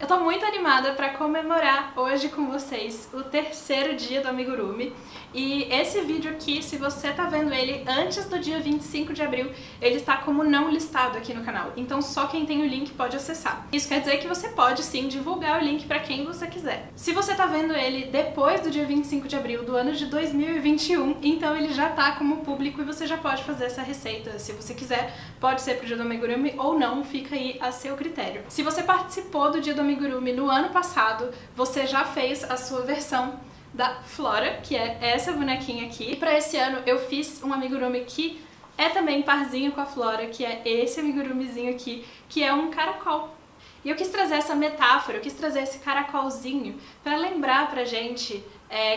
Eu tô muito animada para comemorar hoje com vocês o terceiro dia do amigurumi. E esse vídeo aqui, se você tá vendo ele antes do dia 25 de abril, ele está como não listado aqui no canal. Então só quem tem o link pode acessar. Isso quer dizer que você pode sim divulgar o link para quem você quiser. Se você tá vendo ele depois do dia 25 de abril do ano de 2021, então ele já tá como público e você já pode fazer essa receita. Se você quiser, pode ser pro dia do amigurumi ou não, fica aí a seu critério. Se você participou do dia do amigurumi no ano passado, você já fez a sua versão da Flora, que é essa bonequinha aqui. E pra esse ano eu fiz um amigurumi que é também parzinho com a Flora, que é esse amigurumizinho aqui, que é um caracol. E eu quis trazer essa metáfora, eu quis trazer esse caracolzinho pra lembrar pra gente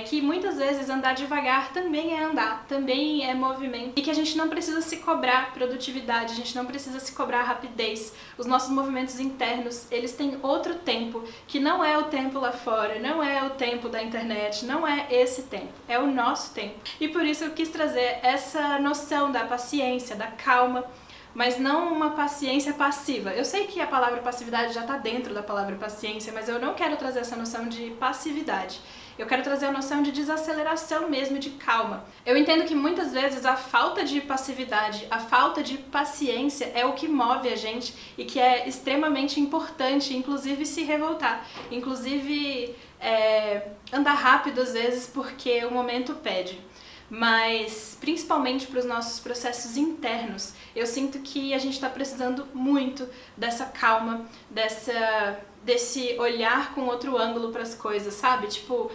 que muitas vezes andar devagar também é andar, também é movimento, e que a gente não precisa se cobrar produtividade, a gente não precisa se cobrar rapidez. Os nossos movimentos internos, eles têm outro tempo, que não é o tempo lá fora, não é o tempo da internet, não é esse tempo, é o nosso tempo. E por isso eu quis trazer essa noção da paciência, da calma, mas não uma paciência passiva. Eu sei que a palavra passividade já está dentro da palavra paciência, mas eu não quero trazer essa noção de passividade. Eu quero trazer a noção de desaceleração mesmo, de calma. Eu entendo que muitas vezes a falta de passividade, a falta de paciência é o que move a gente e que é extremamente importante, inclusive se revoltar, inclusive andar rápido às vezes porque o momento pede. Mas principalmente para os nossos processos internos, eu sinto que a gente está precisando muito dessa calma, desse olhar com outro ângulo para as coisas, sabe? Tipo,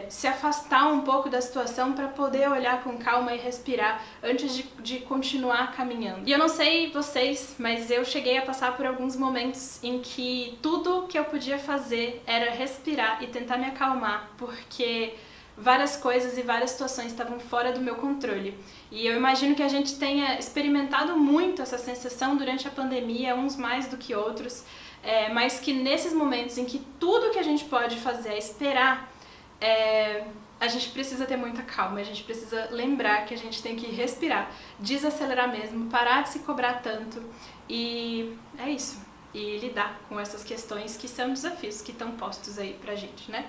se afastar um pouco da situação para poder olhar com calma e respirar antes de continuar caminhando. E eu não sei vocês, mas eu cheguei a passar por alguns momentos em que tudo que eu podia fazer era respirar e tentar me acalmar, porque várias coisas e várias situações estavam fora do meu controle. E eu imagino que a gente tenha experimentado muito essa sensação durante a pandemia, uns mais do que outros, mas que nesses momentos em que tudo que a gente pode fazer é esperar, a gente precisa ter muita calma, a gente precisa lembrar que a gente tem que respirar, desacelerar mesmo, parar de se cobrar tanto, e é isso. E lidar com essas questões que são desafios que estão postos aí pra gente, né?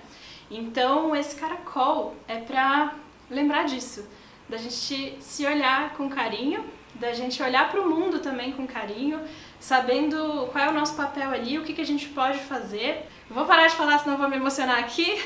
Então esse caracol é pra lembrar disso, da gente se olhar com carinho, da gente olhar pro mundo também com carinho, sabendo qual é o nosso papel ali, o que a gente pode fazer. Vou parar de falar, senão vou me emocionar aqui.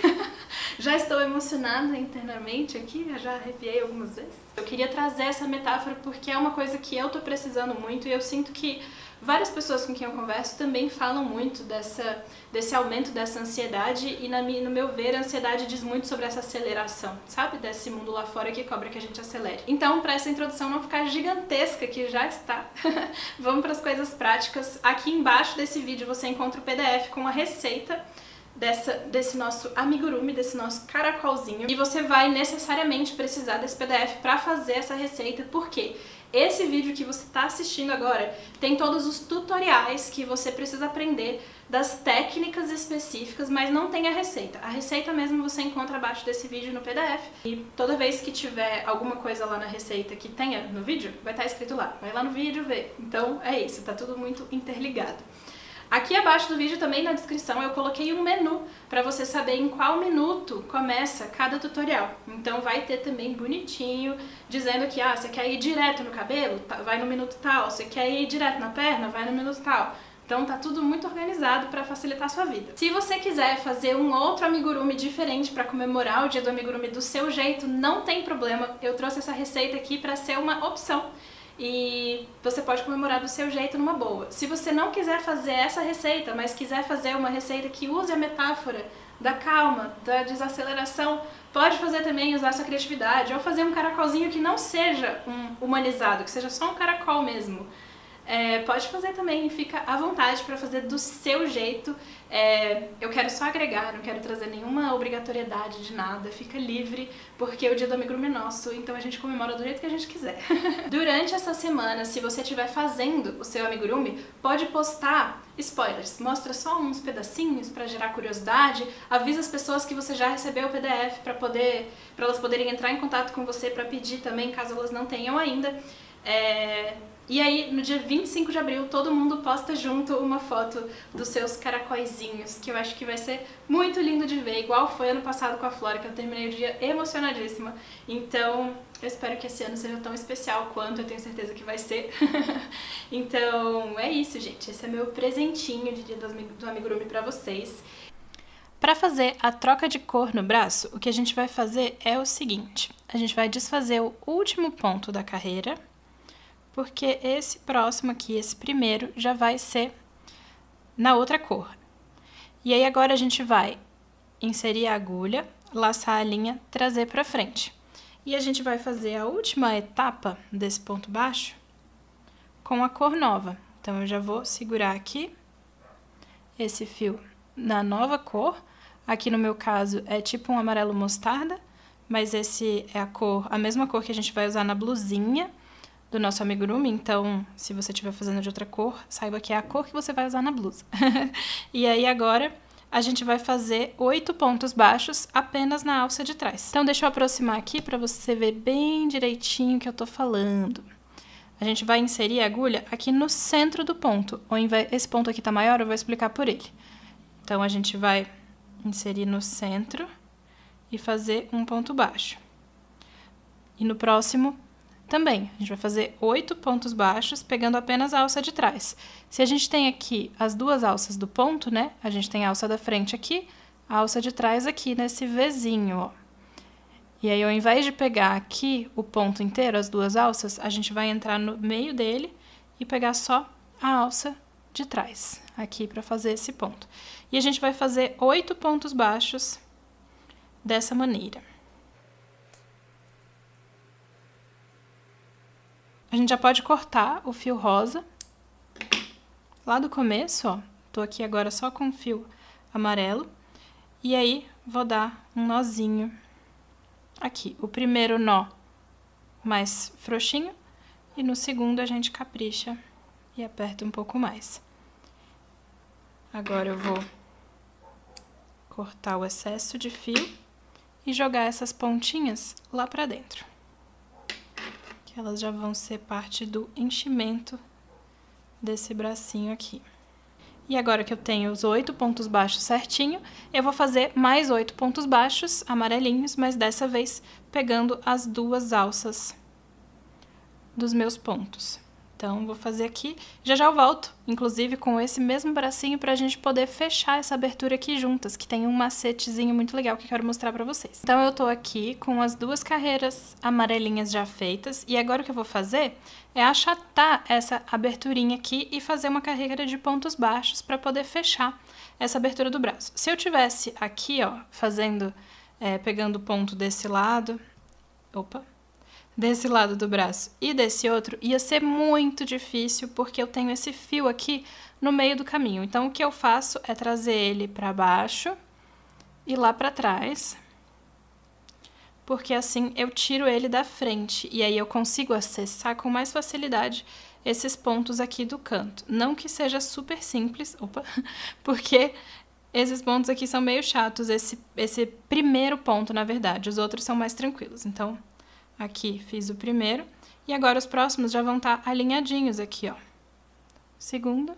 Já estou emocionada internamente aqui, eu já arrepiei algumas vezes. Eu queria trazer essa metáfora porque é uma coisa que eu tô precisando muito e eu sinto que várias pessoas com quem eu converso também falam muito desse aumento dessa ansiedade e, no meu ver, a ansiedade diz muito sobre essa aceleração, sabe? Desse mundo lá fora que cobra que a gente acelere. Então, para essa introdução não ficar gigantesca, que já está, vamos para as coisas práticas. Aqui embaixo desse vídeo você encontra o PDF com a receita desse nosso amigurumi, desse nosso caracolzinho. E você vai necessariamente precisar desse PDF para fazer essa receita, porque esse vídeo que você está assistindo agora tem todos os tutoriais que você precisa aprender das técnicas específicas, mas não tem a receita. A receita mesmo você encontra abaixo desse vídeo no PDF. E toda vez que tiver alguma coisa lá na receita que tenha no vídeo, vai estar escrito lá. Vai lá no vídeo ver. Então é isso, tá tudo muito interligado. Aqui abaixo do vídeo, também na descrição, eu coloquei um menu para você saber em qual minuto começa cada tutorial. Então vai ter também bonitinho, dizendo que você quer ir direto no cabelo? Vai no minuto tal. Você quer ir direto na perna? Vai no minuto tal. Então tá tudo muito organizado para facilitar a sua vida. Se você quiser fazer um outro amigurumi diferente para comemorar o dia do amigurumi do seu jeito, não tem problema. Eu trouxe essa receita aqui para ser uma opção. E você pode comemorar do seu jeito numa boa. Se você não quiser fazer essa receita, mas quiser fazer uma receita que use a metáfora da calma, da desaceleração, pode fazer também, usar sua criatividade, ou fazer um caracolzinho que não seja humanizado, que seja só um caracol mesmo. Pode fazer também, fica à vontade para fazer do seu jeito. Eu quero só agregar, não quero trazer nenhuma obrigatoriedade de nada, fica livre, porque o dia do amigurumi é nosso, então a gente comemora do jeito que a gente quiser. Durante essa semana, se você estiver fazendo o seu amigurumi, pode postar spoilers, mostra só uns pedacinhos para gerar curiosidade, avisa as pessoas que você já recebeu o PDF para elas poderem entrar em contato com você para pedir também, caso elas não tenham ainda. E aí, no dia 25 de abril, todo mundo posta junto uma foto dos seus caracóizinhos, que eu acho que vai ser muito lindo de ver, igual foi ano passado com a Flora, que eu terminei o dia emocionadíssima. Então, eu espero que esse ano seja tão especial quanto, eu tenho certeza que vai ser. Então, é isso, gente. Esse é meu presentinho de Dia do Amigurumi pra vocês. Para fazer a troca de cor no braço, o que a gente vai fazer é o seguinte. A gente vai desfazer o último ponto da carreira, porque esse próximo aqui, esse primeiro, já vai ser na outra cor. E aí agora a gente vai inserir a agulha, laçar a linha, trazer para frente. E a gente vai fazer a última etapa desse ponto baixo com a cor nova. Então eu já vou segurar aqui esse fio na nova cor. Aqui no meu caso é tipo um amarelo mostarda, mas esse é a mesma cor que a gente vai usar na blusinha do nosso amigurumi, então se você estiver fazendo de outra cor, saiba que é a cor que você vai usar na blusa. E aí agora a gente vai fazer 8 pontos baixos apenas na alça de trás. Então deixa eu aproximar aqui para você ver bem direitinho o que eu tô falando. A gente vai inserir a agulha aqui no centro do ponto. Esse ponto aqui tá maior, eu vou explicar por ele. Então a gente vai inserir no centro e fazer um ponto baixo. E no próximo também, a gente vai fazer 8 pontos baixos, pegando apenas a alça de trás. Se a gente tem aqui as duas alças do ponto, né? A gente tem a alça da frente aqui, a alça de trás aqui, nesse Vzinho, ó. E aí, ao invés de pegar aqui o ponto inteiro, as duas alças, a gente vai entrar no meio dele e pegar só a alça de trás, aqui, para fazer esse ponto. E a gente vai fazer 8 pontos baixos dessa maneira. A gente já pode cortar o fio rosa lá do começo, ó. Tô aqui agora só com o fio amarelo. E aí, vou dar um nozinho aqui. O primeiro nó mais frouxinho e no segundo a gente capricha e aperta um pouco mais. Agora eu vou cortar o excesso de fio e jogar essas pontinhas lá pra dentro. Que elas já vão ser parte do enchimento desse bracinho aqui. E agora que eu tenho os 8 pontos baixos certinho, eu vou fazer mais 8 pontos baixos amarelinhos, mas dessa vez pegando as duas alças dos meus pontos. Então, vou fazer aqui, já eu volto, inclusive com esse mesmo bracinho pra gente poder fechar essa abertura aqui juntas, que tem um macetezinho muito legal que eu quero mostrar pra vocês. Então, eu tô aqui com as duas carreiras amarelinhas já feitas, e agora o que eu vou fazer é achatar essa aberturinha aqui e fazer uma carreira de pontos baixos pra poder fechar essa abertura do braço. Se eu tivesse aqui, ó, pegando o ponto desse lado, desse lado do braço e desse outro, ia ser muito difícil, porque eu tenho esse fio aqui no meio do caminho. Então, o que eu faço é trazer ele para baixo e lá para trás, porque assim eu tiro ele da frente, e aí eu consigo acessar com mais facilidade esses pontos aqui do canto. Não que seja super simples, porque esses pontos aqui são meio chatos, esse primeiro ponto, na verdade, os outros são mais tranquilos. Então, aqui fiz o primeiro, e agora os próximos já vão estar alinhadinhos aqui, ó. Segundo,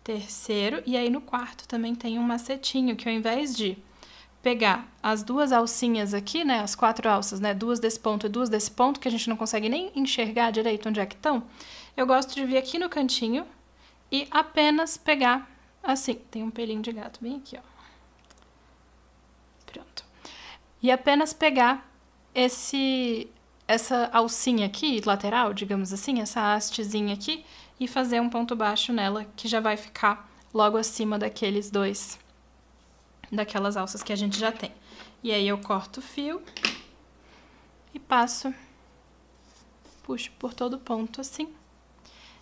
terceiro, e aí no quarto também tem um macetinho, que ao invés de pegar as duas alcinhas aqui, né, as 4 alças, né, 2 desse ponto e 2 desse ponto, que a gente não consegue nem enxergar direito onde é que estão, eu gosto de vir aqui no cantinho e apenas pegar assim. Tem um pelinho de gato bem aqui, ó. Pronto. E apenas pegar essa alcinha aqui, lateral, digamos assim, essa hastezinha aqui, e fazer um ponto baixo nela, que já vai ficar logo acima daquelas alças que a gente já tem. E aí eu corto o fio e puxo por todo ponto assim.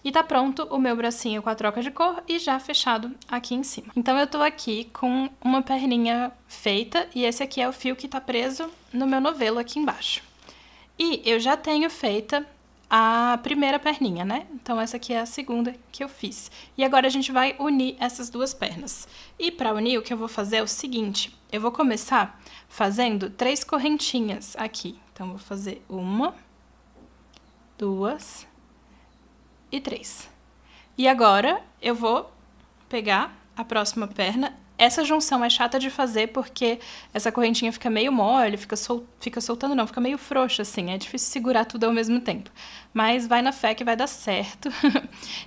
E tá pronto o meu bracinho com a troca de cor e já fechado aqui em cima. Então eu tô aqui com uma perninha feita, e esse aqui é o fio que tá preso no meu novelo aqui embaixo. E eu já tenho feita a primeira perninha, né? Então essa aqui é a segunda que eu fiz. E agora a gente vai unir essas duas pernas. E para unir, o que eu vou fazer é o seguinte: eu vou começar fazendo 3 correntinhas aqui. Então vou fazer 1, 2 e 3. E agora eu vou pegar a próxima perna. Essa junção é chata de fazer porque essa correntinha fica meio mole, fica soltando não, fica meio frouxa assim, é difícil segurar tudo ao mesmo tempo. Mas vai na fé que vai dar certo.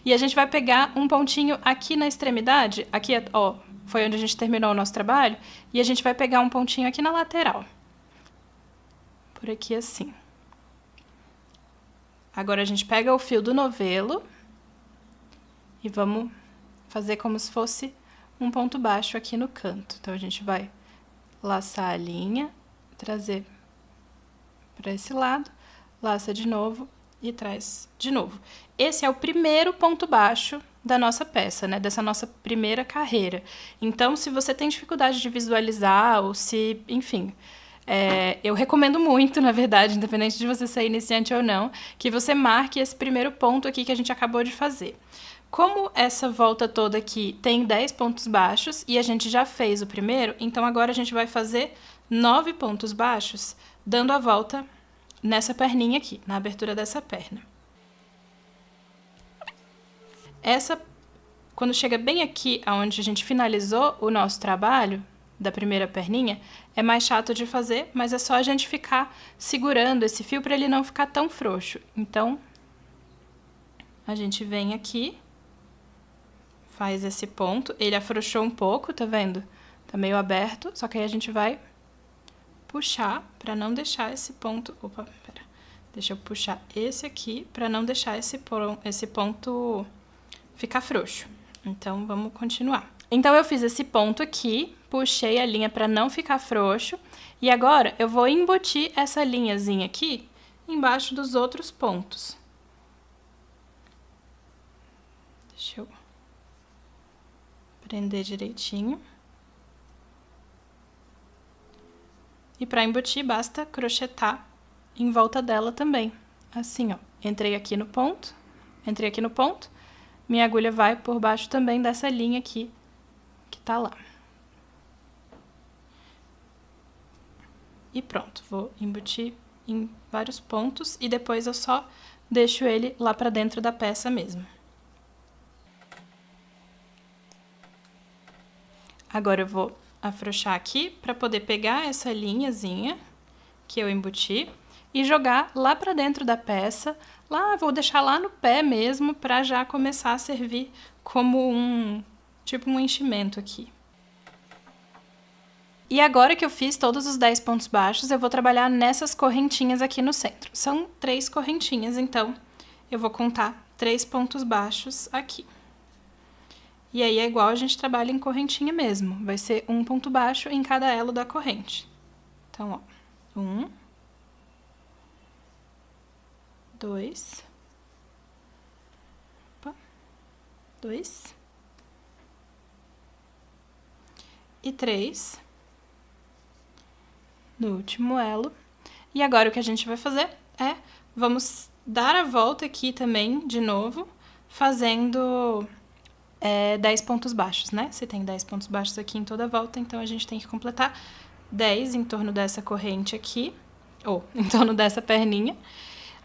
E a gente vai pegar um pontinho aqui na extremidade, aqui, ó, foi onde a gente terminou o nosso trabalho, e a gente vai pegar um pontinho aqui na lateral. Por aqui assim. Agora a gente pega o fio do novelo e vamos fazer como se fosse um ponto baixo aqui no canto. Então, a gente vai laçar a linha, trazer para esse lado, laça de novo e traz de novo. Esse é o primeiro ponto baixo da nossa peça, né? Dessa nossa primeira carreira. Então, se você tem dificuldade de visualizar ou se, enfim... eu recomendo muito, na verdade, independente de você ser iniciante ou não, que você marque esse primeiro ponto aqui que a gente acabou de fazer. Como essa volta toda aqui tem 10 pontos baixos e a gente já fez o primeiro, então agora a gente vai fazer 9 pontos baixos, dando a volta nessa perninha aqui, na abertura dessa perna. Quando chega bem aqui, onde a gente finalizou o nosso trabalho, da primeira perninha, é mais chato de fazer, mas é só a gente ficar segurando esse fio para ele não ficar tão frouxo. Então, a gente vem aqui, faz esse ponto, ele afrouxou um pouco, tá vendo? Tá meio aberto, só que aí a gente vai puxar para não deixar esse ponto... Opa, pera. Deixa eu puxar esse aqui para não deixar esse ponto ficar frouxo. Então, vamos continuar. Então, eu fiz esse ponto aqui, puxei a linha para não ficar frouxo, e agora eu vou embutir essa linhazinha aqui embaixo dos outros pontos. Deixa eu prender direitinho. E para embutir, basta crochetar em volta dela também. Assim, ó. Entrei aqui no ponto, minha agulha vai por baixo também dessa linha aqui, que tá lá. E pronto, vou embutir em vários pontos e depois eu só deixo ele lá pra dentro da peça mesmo. Agora eu vou afrouxar aqui para poder pegar essa linhazinha que eu embuti e jogar lá pra dentro da peça. Vou deixar lá no pé mesmo para já começar a servir como tipo um enchimento aqui. E agora que eu fiz todos os 10 pontos baixos, eu vou trabalhar nessas correntinhas aqui no centro. São 3 correntinhas, então eu vou contar 3 pontos baixos aqui. E aí é igual a gente trabalha em correntinha mesmo, vai ser um ponto baixo em cada elo da corrente. Então, ó, 1, 2, 2 e 3 no último elo. E agora o que a gente vai fazer vamos dar a volta aqui também, de novo, fazendo 10 pontos baixos, né? Se tem 10 pontos baixos aqui em toda a volta, então a gente tem que completar 10 em torno dessa corrente aqui, ou em torno dessa perninha,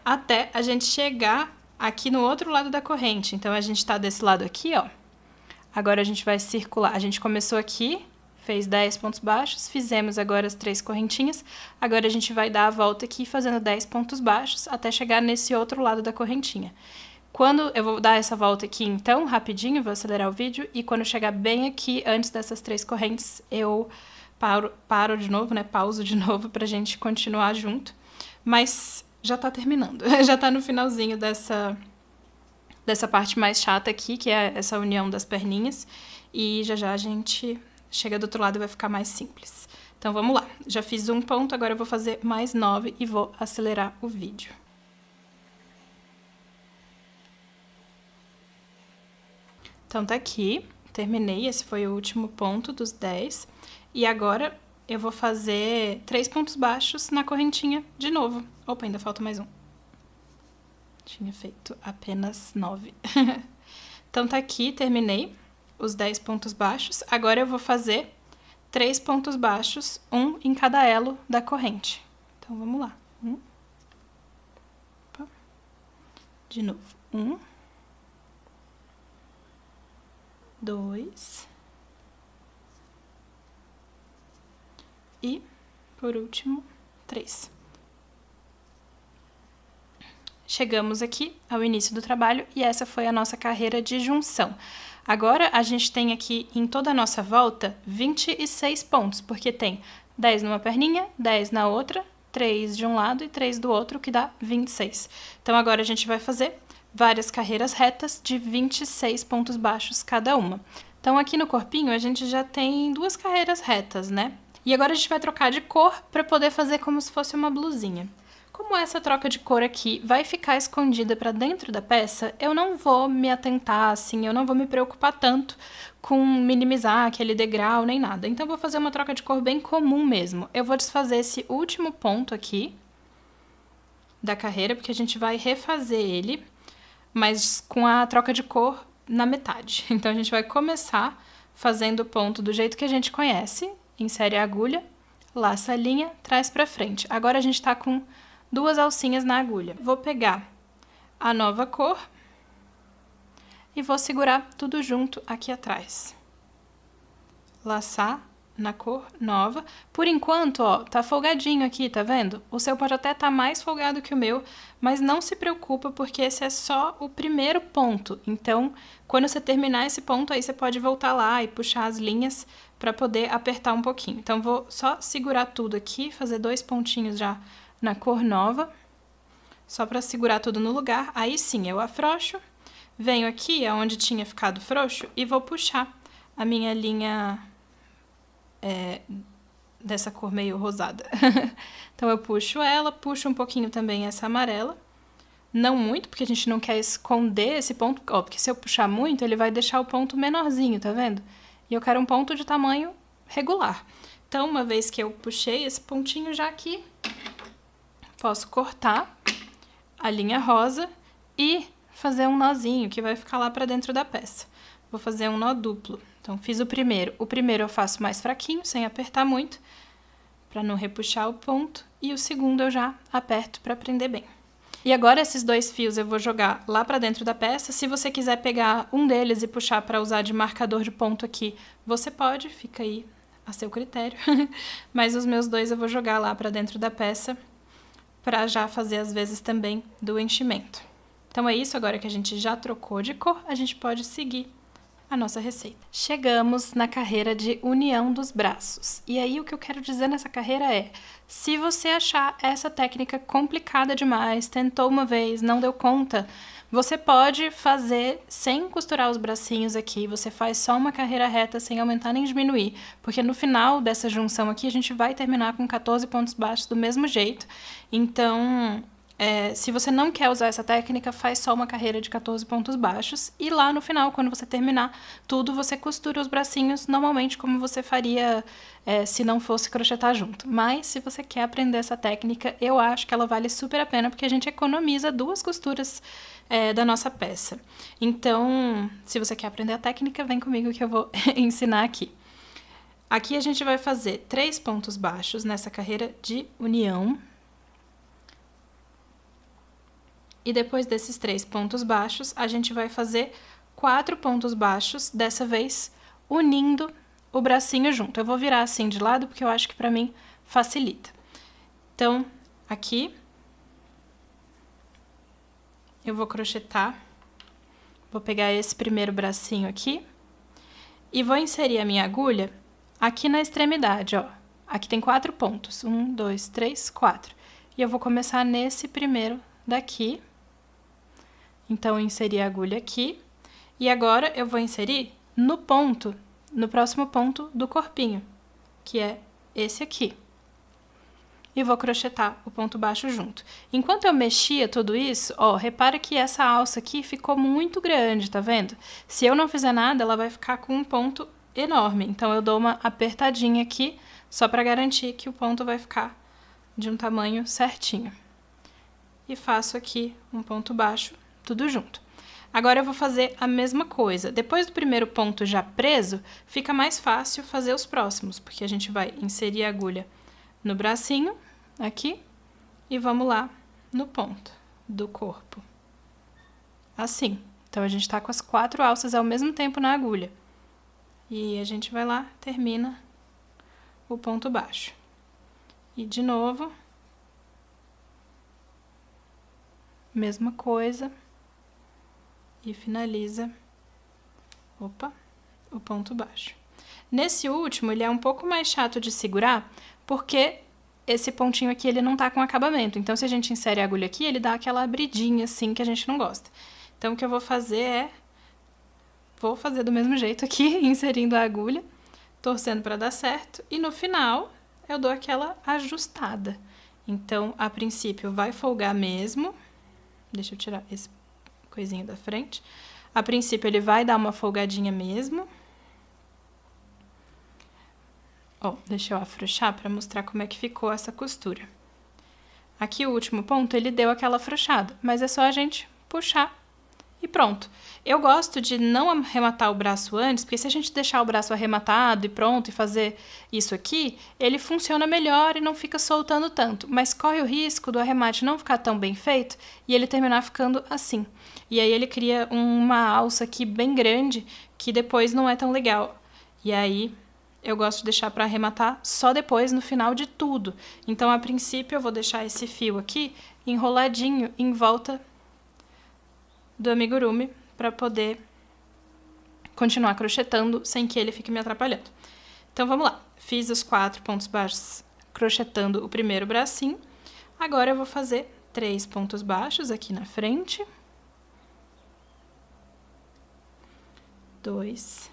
até a gente chegar aqui no outro lado da corrente. Então, a gente tá desse lado aqui, ó. Agora a gente vai circular. A gente começou aqui, fez 10 pontos baixos, fizemos agora as 3 correntinhas. Agora a gente vai dar a volta aqui fazendo 10 pontos baixos até chegar nesse outro lado da correntinha. Quando eu vou dar essa volta aqui, então, rapidinho, vou acelerar o vídeo, e quando eu chegar bem aqui, antes dessas 3 correntes, eu paro de novo, né? Pauso de novo pra gente continuar junto. Mas já tá terminando, já tá no finalzinho dessa parte mais chata aqui, que é essa união das perninhas, e já a gente chega do outro lado e vai ficar mais simples. Então, vamos lá. Já fiz um ponto, agora eu vou fazer mais 9 e vou acelerar o vídeo. Então, tá aqui, terminei, esse foi o último ponto dos 10. E agora eu vou fazer 3 pontos baixos na correntinha de novo. Opa, ainda falta mais um. Tinha feito apenas 9. Então, tá aqui, terminei os 10 pontos baixos. Agora eu vou fazer 3 pontos baixos, um em cada elo da corrente. Então, vamos lá. De novo, 1, 2 e, por último, 3. Chegamos aqui ao início do trabalho e essa foi a nossa carreira de junção. Agora, a gente tem aqui, em toda a nossa volta, 26 pontos, porque tem 10 numa perninha, 10 na outra, 3 de um lado e 3 do outro, que dá 26. Então, agora a gente vai fazer várias carreiras retas de 26 pontos baixos cada uma. Então, aqui no corpinho, a gente já tem 2 carreiras retas, né? E agora a gente vai trocar de cor para poder fazer como se fosse uma blusinha. Como essa troca de cor aqui vai ficar escondida para dentro da peça, eu não vou me atentar, assim, eu não vou me preocupar tanto com minimizar aquele degrau nem nada. Então, eu vou fazer uma troca de cor bem comum mesmo. Eu vou desfazer esse último ponto aqui da carreira, porque a gente vai refazer ele, mas com a troca de cor na metade. Então, a gente vai começar fazendo o ponto do jeito que a gente conhece, insere a agulha, laça a linha, traz pra frente. Agora a gente tá com 2 alcinhas na agulha. Vou pegar a nova cor e vou segurar tudo junto aqui atrás. Laçar na cor nova. Por enquanto, ó, tá folgadinho aqui, tá vendo? O seu pode até estar mais folgado que o meu, mas não se preocupa porque esse é só o primeiro ponto. Então, quando você terminar esse ponto, aí você pode voltar lá e puxar as linhas para poder apertar um pouquinho. Então, vou só segurar tudo aqui, fazer 2 pontinhos já na cor nova, só para segurar tudo no lugar. Aí sim, eu afrouxo, venho aqui aonde tinha ficado frouxo e vou puxar a minha linha dessa cor meio rosada. Então, eu puxo ela, puxo um pouquinho também essa amarela. Não muito, porque a gente não quer esconder esse ponto, ó, porque se eu puxar muito, ele vai deixar o ponto menorzinho, tá vendo? E eu quero um ponto de tamanho regular. Então, uma vez que eu puxei esse pontinho já aqui, posso cortar a linha rosa e fazer um nozinho que vai ficar lá pra dentro da peça. Vou fazer um nó duplo. Então, fiz o primeiro. O primeiro eu faço mais fraquinho, sem apertar muito, pra não repuxar o ponto. E o segundo eu já aperto pra prender bem. E agora, esses 2 fios eu vou jogar lá pra dentro da peça. Se você quiser pegar um deles e puxar pra usar de marcador de ponto aqui, você pode, fica aí a seu critério. Mas os meus 2 eu vou jogar lá pra dentro da peça, para já fazer as vezes também do enchimento. Então é isso, agora que a gente já trocou de cor, a gente pode seguir a nossa receita. Chegamos na carreira de união dos braços. E aí o que eu quero dizer nessa carreira é, se você achar essa técnica complicada demais, tentou uma vez, não deu conta, você pode fazer sem costurar os bracinhos aqui, você faz só uma carreira reta sem aumentar nem diminuir, porque no final dessa junção aqui a gente vai terminar com 14 pontos baixos do mesmo jeito. Então, se você não quer usar essa técnica, faz só uma carreira de 14 pontos baixos e lá no final, quando você terminar tudo, você costura os bracinhos normalmente como você faria se não fosse crochetar junto. Mas se você quer aprender essa técnica, eu acho que ela vale super a pena, porque a gente economiza 2 costuras da nossa peça. Então, se você quer aprender a técnica, vem comigo que eu vou ensinar aqui. Aqui a gente vai fazer 3 pontos baixos nessa carreira de união. E depois desses 3 pontos baixos, a gente vai fazer 4 pontos baixos, dessa vez unindo o bracinho junto. Eu vou virar assim de lado, porque eu acho que pra mim facilita. Então, aqui, eu vou crochetar, vou pegar esse primeiro bracinho aqui e vou inserir a minha agulha aqui na extremidade, ó. Aqui tem 4 pontos, 1, 2, 3, 4. E eu vou começar nesse primeiro daqui. Então, eu inseri a agulha aqui. E agora, eu vou inserir no ponto, no próximo ponto do corpinho, que é esse aqui. E vou crochetar o ponto baixo junto. Enquanto eu mexia tudo isso, ó, repara que essa alça aqui ficou muito grande, tá vendo? Se eu não fizer nada, ela vai ficar com um ponto enorme. Então, eu dou uma apertadinha aqui, só pra garantir que o ponto vai ficar de um tamanho certinho. E faço aqui um ponto baixo, tudo junto. Agora eu vou fazer a mesma coisa. Depois do primeiro ponto já preso, fica mais fácil fazer os próximos, porque a gente vai inserir a agulha no bracinho, aqui, e vamos lá no ponto do corpo. assim. Então, a gente tá com as 4 alças ao mesmo tempo na agulha. E a gente vai lá, termina o ponto baixo. E de novo, mesma coisa. E finaliza, opa, o ponto baixo. Nesse último, ele é um pouco mais chato de segurar, porque esse pontinho aqui, ele não tá com acabamento. Então, se a gente insere a agulha aqui, ele dá aquela abridinha, assim, que a gente não gosta. Então, o que eu vou fazer é... Vou fazer do mesmo jeito aqui, inserindo a agulha, torcendo para dar certo. E no final, eu dou aquela ajustada. Então, a princípio, vai folgar mesmo. Deixa eu tirar esse coisinha da frente. A princípio, ele vai dar uma folgadinha mesmo. Ó, deixa eu afrouxar para mostrar como é que ficou essa costura. Aqui, o último ponto, ele deu aquela afrouxada, mas é só a gente puxar e pronto. Eu gosto de não arrematar o braço antes, porque se a gente deixar o braço arrematado e pronto e fazer isso aqui, ele funciona melhor e não fica soltando tanto. Mas corre o risco do arremate não ficar tão bem feito e ele terminar ficando assim. E aí ele cria uma alça aqui bem grande que depois não é tão legal. E aí eu gosto de deixar para arrematar só depois, no final de tudo. Então, a princípio, eu vou deixar esse fio aqui enroladinho em volta do amigurumi para poder continuar crochetando sem que ele fique me atrapalhando. Então, vamos lá. Fiz os 4 pontos baixos crochetando o primeiro bracinho. Agora, eu vou fazer 3 pontos baixos aqui na frente. 2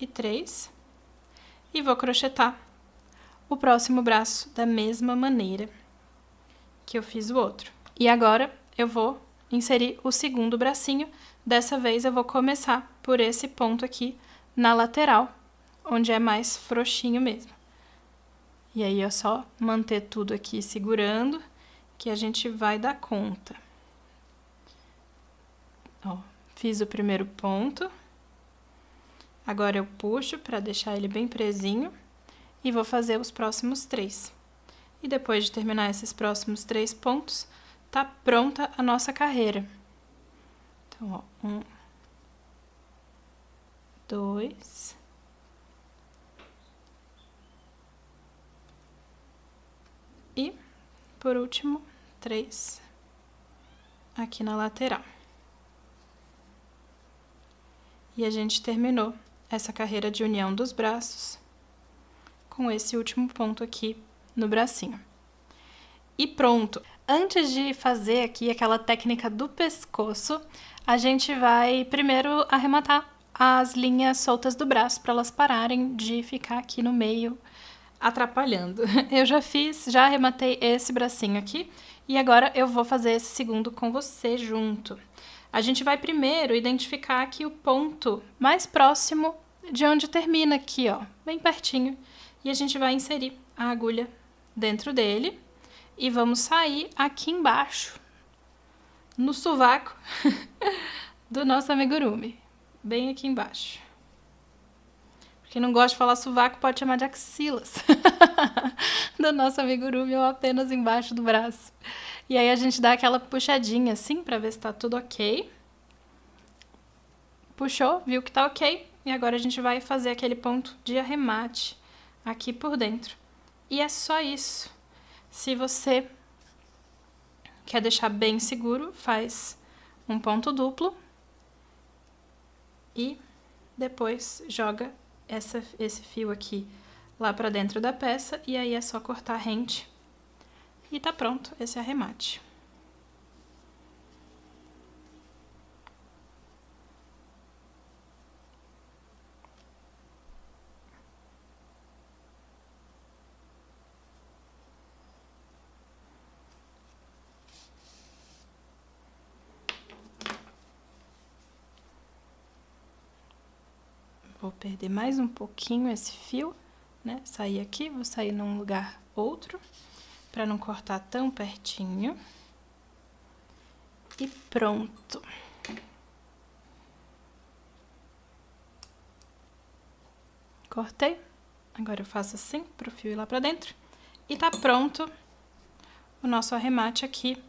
e 3. E vou crochetar o próximo braço da mesma maneira que eu fiz o outro. E agora, eu vou inserir o segundo bracinho. Dessa vez, eu vou começar por esse ponto aqui na lateral, onde é mais frouxinho mesmo. E aí, é só manter tudo aqui segurando, que a gente vai dar conta. Ó, fiz o primeiro ponto. Agora, eu puxo para deixar ele bem presinho e vou fazer os próximos 3. E depois de terminar esses próximos 3 pontos, tá pronta a nossa carreira. Então, ó, 1, 2, e, por último, 3 aqui na lateral. E a gente terminou essa carreira de união dos braços com esse último ponto aqui no bracinho. E pronto! Antes de fazer aqui aquela técnica do pescoço, a gente vai primeiro arrematar as linhas soltas do braço para elas pararem de ficar aqui no meio atrapalhando. Eu já arrematei esse bracinho aqui e agora eu vou fazer esse segundo com você junto. A gente vai primeiro identificar aqui o ponto mais próximo de onde termina aqui, ó, bem pertinho. E a gente vai inserir a agulha dentro dele e vamos sair aqui embaixo, no sovaco do nosso amigurumi, bem aqui embaixo. Quem não gosta de falar sovaco pode chamar de axilas do nosso amigurumi ou apenas embaixo do braço. E aí a gente dá aquela puxadinha assim pra ver se tá tudo ok. Puxou, viu que tá ok. E agora a gente vai fazer aquele ponto de arremate aqui por dentro. E é só isso. Se você quer deixar bem seguro, faz um ponto duplo e depois joga esse fio aqui lá pra dentro da peça e aí é só cortar rente e tá pronto esse arremate. Vou perder mais um pouquinho esse fio, né? Sair aqui, vou sair num lugar outro, para não cortar tão pertinho. E pronto. Cortei. Agora eu faço assim, pro fio ir lá pra dentro. E tá pronto o nosso arremate aqui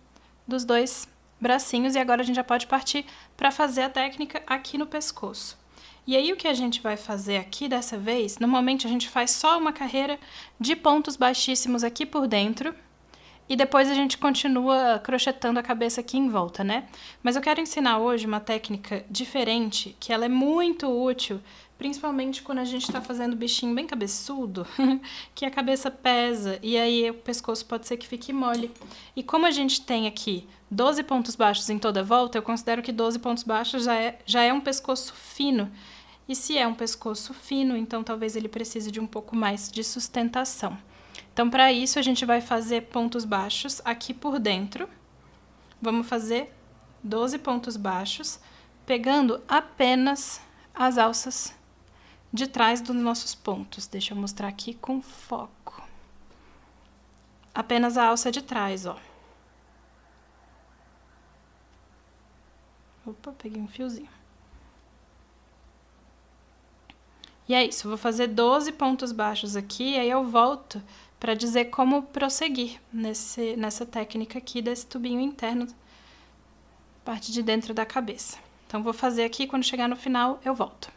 dos 2 bracinhos e agora a gente já pode partir para fazer a técnica aqui no pescoço. E aí o que a gente vai fazer aqui dessa vez, normalmente a gente faz só uma carreira de pontos baixíssimos aqui por dentro e depois a gente continua crochetando a cabeça aqui em volta, né? Mas eu quero ensinar hoje uma técnica diferente, que ela é muito útil, principalmente quando a gente está fazendo bichinho bem cabeçudo, que a cabeça pesa e aí o pescoço pode ser que fique mole. E como a gente tem aqui 12 pontos baixos em toda a volta, eu considero que 12 pontos baixos já é um pescoço fino. E se é um pescoço fino, então talvez ele precise de um pouco mais de sustentação. Então, para isso, a gente vai fazer pontos baixos aqui por dentro. Vamos fazer 12 pontos baixos, pegando apenas as alças de trás dos nossos pontos. Deixa eu mostrar aqui com foco. Apenas a alça de trás, ó. Opa, peguei um fiozinho. E é isso, vou fazer 12 pontos baixos aqui, aí eu volto para dizer como prosseguir nessa técnica aqui desse tubinho interno, parte de dentro da cabeça. Então, vou fazer aqui, quando chegar no final, eu volto.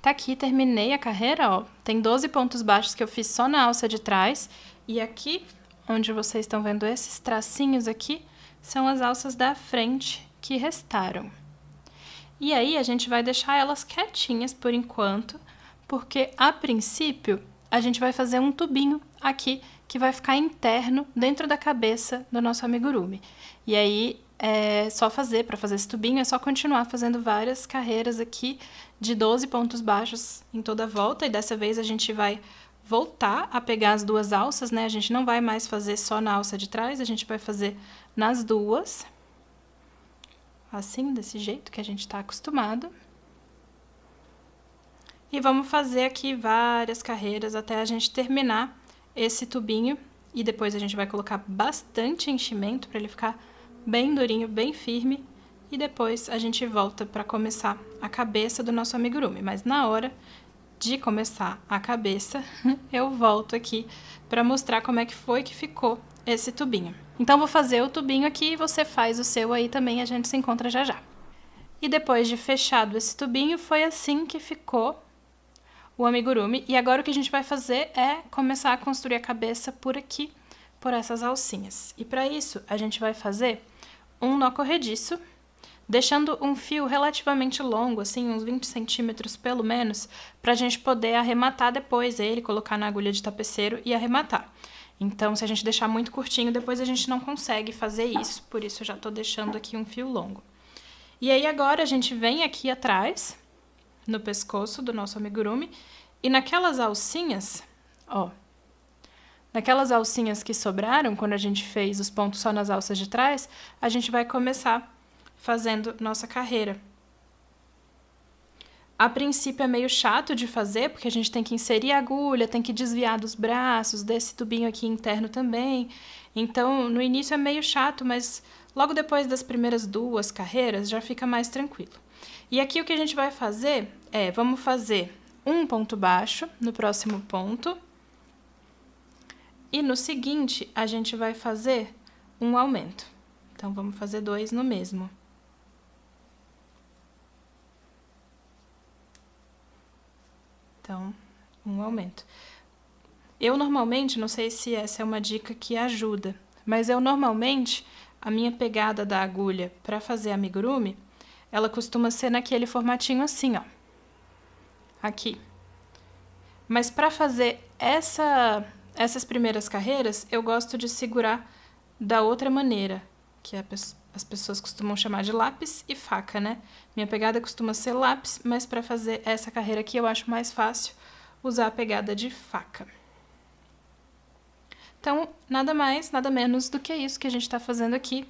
Tá aqui, terminei a carreira, ó. Tem 12 pontos baixos que eu fiz só na alça de trás. E aqui, onde vocês estão vendo esses tracinhos aqui, são as alças da frente que restaram. E aí, a gente vai deixar elas quietinhas por enquanto, porque, a princípio, a gente vai fazer um tubinho aqui que vai ficar interno dentro da cabeça do nosso amigurumi. E aí, para fazer esse tubinho, é só continuar fazendo várias carreiras aqui de 12 pontos baixos em toda a volta. E dessa vez a gente vai voltar a pegar as duas alças, né? A gente não vai mais fazer só na alça de trás, a gente vai fazer nas duas. Assim, desse jeito que a gente tá acostumado. E vamos fazer aqui várias carreiras até a gente terminar esse tubinho. E depois a gente vai colocar bastante enchimento para ele ficar bem durinho, bem firme. E depois a gente volta para começar a cabeça do nosso amigurumi. Mas na hora de começar a cabeça, eu volto aqui para mostrar como é que foi que ficou esse tubinho. Então, vou fazer o tubinho aqui e você faz o seu aí também, a gente se encontra já já. E depois de fechado esse tubinho, foi assim que ficou o amigurumi. E agora o que a gente vai fazer é começar a construir a cabeça por aqui, por essas alcinhas. E para isso, a gente vai fazer um nó corrediço, deixando um fio relativamente longo, assim, uns 20 centímetros pelo menos, para a gente poder arrematar depois ele, colocar na agulha de tapeceiro e arrematar. Então, se a gente deixar muito curtinho, depois a gente não consegue fazer isso, por isso eu já tô deixando aqui um fio longo. E aí agora a gente vem aqui atrás, no pescoço do nosso amigurumi, e naquelas alcinhas, ó, naquelas alcinhas que sobraram, quando a gente fez os pontos só nas alças de trás, a gente vai começar fazendo nossa carreira. A princípio é meio chato de fazer, porque a gente tem que inserir a agulha, tem que desviar dos braços, desse tubinho aqui interno também. Então, no início é meio chato, mas logo depois das primeiras duas carreiras já fica mais tranquilo. E aqui o que a gente vai fazer vamos fazer um ponto baixo no próximo ponto. E no seguinte, a gente vai fazer um aumento. Então, vamos fazer 2 no mesmo. Então, um aumento. Eu normalmente, não sei se essa é uma dica que ajuda, mas eu normalmente, a minha pegada da agulha para fazer amigurumi, ela costuma ser naquele formatinho assim, ó. Aqui. Mas para fazer essas primeiras carreiras, eu gosto de segurar da outra maneira, que as pessoas costumam chamar de lápis e faca, né? Minha pegada costuma ser lápis, mas para fazer essa carreira aqui eu acho mais fácil usar a pegada de faca. Então, nada mais, nada menos do que isso que a gente está fazendo aqui,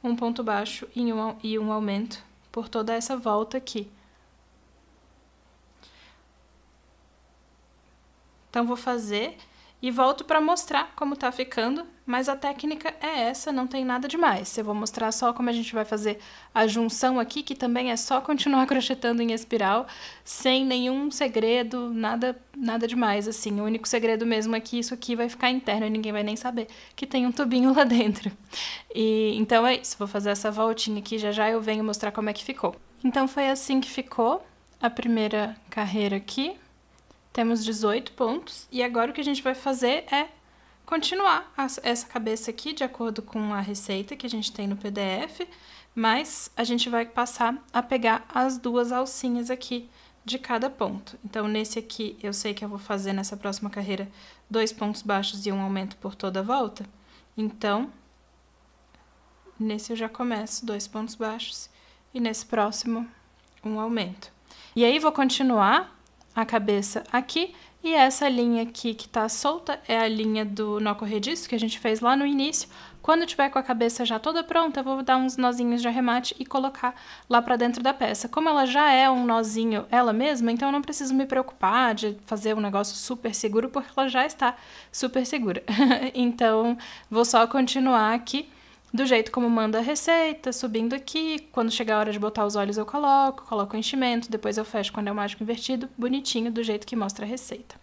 um ponto baixo e um aumento por toda essa volta aqui. Então, vou fazer e volto para mostrar como tá ficando, mas a técnica é essa, não tem nada demais. Eu vou mostrar só como a gente vai fazer a junção aqui, que também é só continuar crochetando em espiral, sem nenhum segredo, nada demais, assim. O único segredo mesmo é que isso aqui vai ficar interno e ninguém vai nem saber que tem um tubinho lá dentro. E então é isso, vou fazer essa voltinha aqui, já já eu venho mostrar como é que ficou. Então foi assim que ficou a primeira carreira aqui. Temos 18 pontos, e agora o que a gente vai fazer é continuar essa cabeça aqui de acordo com a receita que a gente tem no PDF, mas a gente vai passar a pegar as duas alcinhas aqui de cada ponto. Então, nesse aqui, eu sei que eu vou fazer nessa próxima carreira 2 pontos baixos e um aumento por toda a volta. Então, nesse eu já começo 2 pontos baixos e nesse próximo um aumento. E aí, vou continuar a cabeça aqui, e essa linha aqui que tá solta é a linha do nó corrediço que a gente fez lá no início. Quando tiver com a cabeça já toda pronta, eu vou dar uns nozinhos de arremate e colocar lá pra dentro da peça. Como ela já é um nozinho ela mesma, então eu não preciso me preocupar de fazer um negócio super seguro, porque ela já está super segura. Então, vou só continuar aqui do jeito como manda a receita, subindo aqui. Quando chegar a hora de botar os olhos eu coloco o enchimento, depois eu fecho quando é o mágico invertido, bonitinho, do jeito que mostra a receita.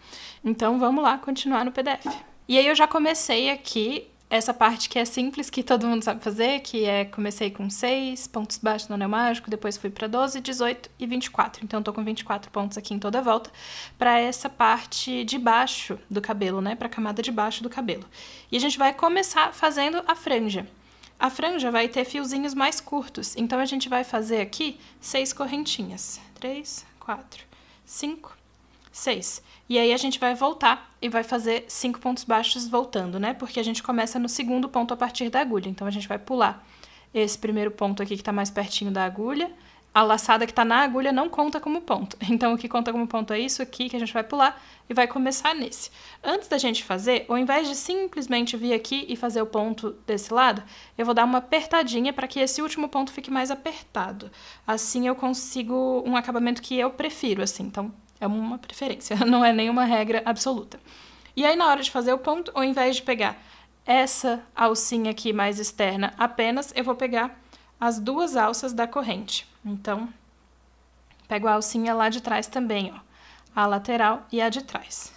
Então vamos lá continuar no PDF. E aí eu já comecei aqui essa parte que é simples, que todo mundo sabe fazer, que é comecei com 6 pontos baixos no anel mágico, depois fui para 12, 18 e 24. Então tô com 24 pontos aqui em toda a volta para essa parte de baixo do cabelo, né, para a camada de baixo do cabelo. E a gente vai começar fazendo a franja. A franja vai ter fiozinhos mais curtos, então a gente vai fazer aqui 6 correntinhas. 3, 4, 5, 6. E aí a gente vai voltar e vai fazer 5 pontos baixos voltando, né? Porque a gente começa no segundo ponto a partir da agulha. Então a gente vai pular esse primeiro ponto aqui que tá mais pertinho da agulha. A laçada que tá na agulha não conta como ponto. Então o que conta como ponto é isso aqui que a gente vai pular e vai começar nesse. Antes da gente fazer, ao invés de simplesmente vir aqui e fazer o ponto desse lado, eu vou dar uma apertadinha para que esse último ponto fique mais apertado. Assim eu consigo um acabamento que eu prefiro, assim. Então é uma preferência, não é nenhuma regra absoluta. E aí na hora de fazer o ponto, ao invés de pegar essa alcinha aqui mais externa apenas, eu vou pegar as duas alças da corrente. Então, pego a alcinha lá de trás também, ó. A lateral e a de trás.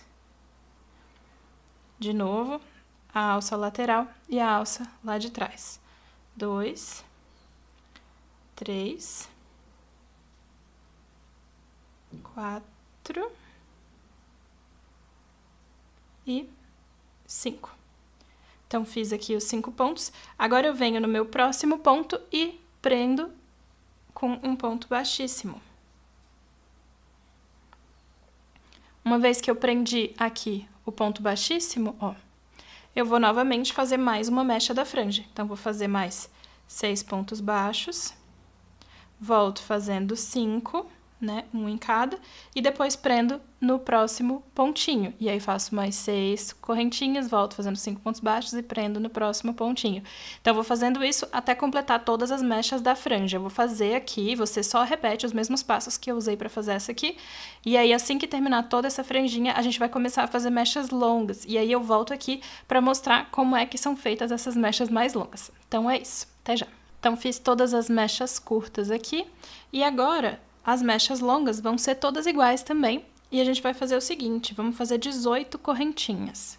De novo, a alça lateral e a alça lá de trás. 2, 3, 4 e 5. Então, fiz aqui os 5 pontos. Agora eu venho no meu próximo ponto e prendo com um ponto baixíssimo. Uma vez que eu prendi aqui o ponto baixíssimo, ó, eu vou novamente fazer mais uma mecha da franja. Então, vou fazer mais 6 pontos baixos, volto fazendo 5, né, um em cada, e depois prendo no próximo pontinho. E aí faço mais 6 correntinhas, volto fazendo 5 pontos baixos e prendo no próximo pontinho. Então, vou fazendo isso até completar todas as mechas da franja. Eu vou fazer aqui, você só repete os mesmos passos que eu usei para fazer essa aqui. E aí, assim que terminar toda essa franjinha, a gente vai começar a fazer mechas longas. E aí eu volto aqui para mostrar como é que são feitas essas mechas mais longas. Então, é isso. Até já. Então, fiz todas as mechas curtas aqui. E agora, as mechas longas vão ser todas iguais também. E a gente vai fazer o seguinte, vamos fazer 18 correntinhas.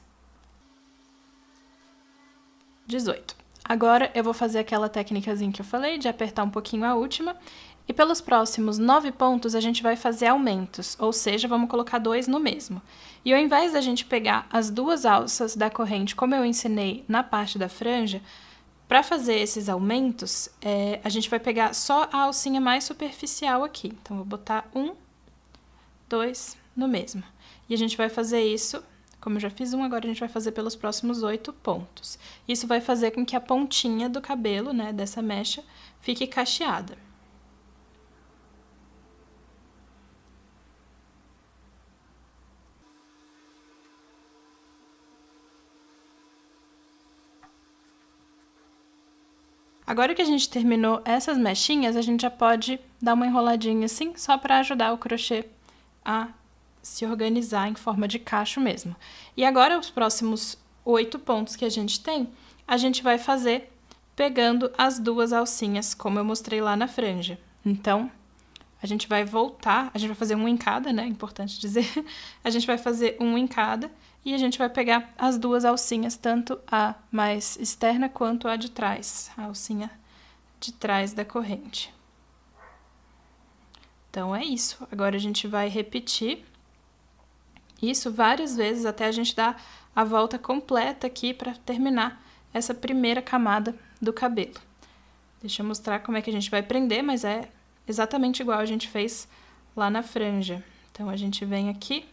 18. Agora eu vou fazer aquela técnicazinha que eu falei, de apertar um pouquinho a última. E pelos próximos 9 pontos a gente vai fazer aumentos, ou seja, vamos colocar 2 no mesmo. E ao invés da gente pegar as duas alças da corrente, como eu ensinei na parte da franja, para fazer esses aumentos, a gente vai pegar só a alcinha mais superficial aqui. Então, vou botar 1, 2 no mesmo. E a gente vai fazer isso, como eu já fiz um, agora a gente vai fazer pelos próximos 8 pontos. Isso vai fazer com que a pontinha do cabelo, né, dessa mecha, fique cacheada. Agora que a gente terminou essas mechinhas, a gente já pode dar uma enroladinha assim, só para ajudar o crochê a se organizar em forma de cacho mesmo. E agora, os próximos 8 pontos que a gente tem, a gente vai fazer pegando as 2 alcinhas, como eu mostrei lá na franja. Então, a gente vai voltar, a gente vai fazer um em cada, né? Importante dizer. A gente vai fazer um em cada e a gente vai pegar as 2 alcinhas, tanto a mais externa quanto a de trás, a alcinha de trás da corrente. Então, é isso. Agora, a gente vai repetir isso várias vezes até a gente dar a volta completa aqui para terminar essa primeira camada do cabelo. Deixa eu mostrar como é que a gente vai prender, mas é exatamente igual a gente fez lá na franja. Então, a gente vem aqui